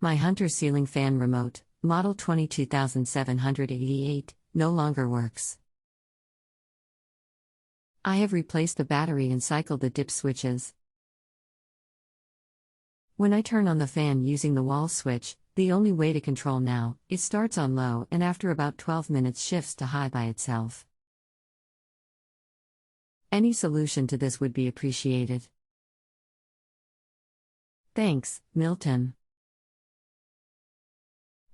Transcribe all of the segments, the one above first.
My Hunter ceiling fan remote, model 22788, no longer works. I have replaced the battery and cycled the dip switches. When I turn on the fan using the wall switch, the only way to control now, it starts on low and after about 12 minutes shifts to high by itself. Any solution to this would be appreciated. Thanks, Milton.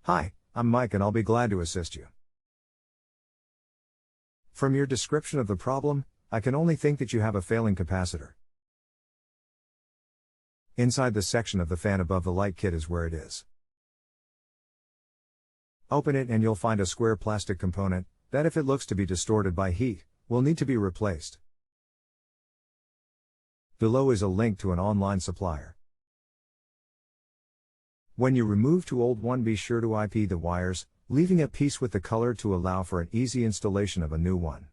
Hi, I'm Mike and I'll be glad to assist you. From your description of the problem, I can only think that you have a failing capacitor. Inside the section of the fan above the light kit is where it is. Open it and you'll find a square plastic component that, if it looks to be distorted by heat, will need to be replaced. Below is a link to an online supplier. When you remove to old one, be sure to IP the wires, leaving a piece with the color to allow for an easy installation of a new one.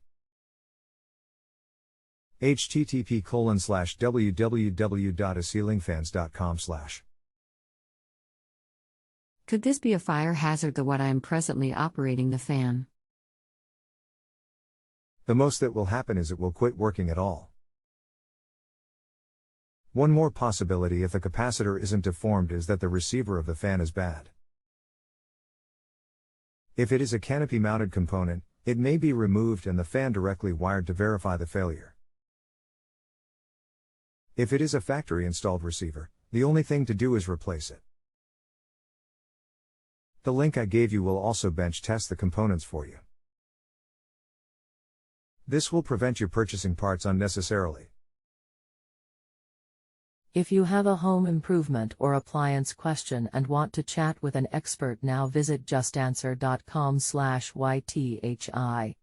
http://www.aceilingfans.com/ Could this be a fire hazard the what I am presently operating the fan? The most that will happen is it will quit working at all. One more possibility if the capacitor isn't deformed is that the receiver of the fan is bad. If it is a canopy-mounted component, it may be removed and the fan directly wired to verify the failure. If it is a factory-installed receiver, the only thing to do is replace it. The link I gave you will also bench test the components for you. This will prevent you purchasing parts unnecessarily. If you have a home improvement or appliance question and want to chat with an expert now, visit JustAnswer.com/YTHI.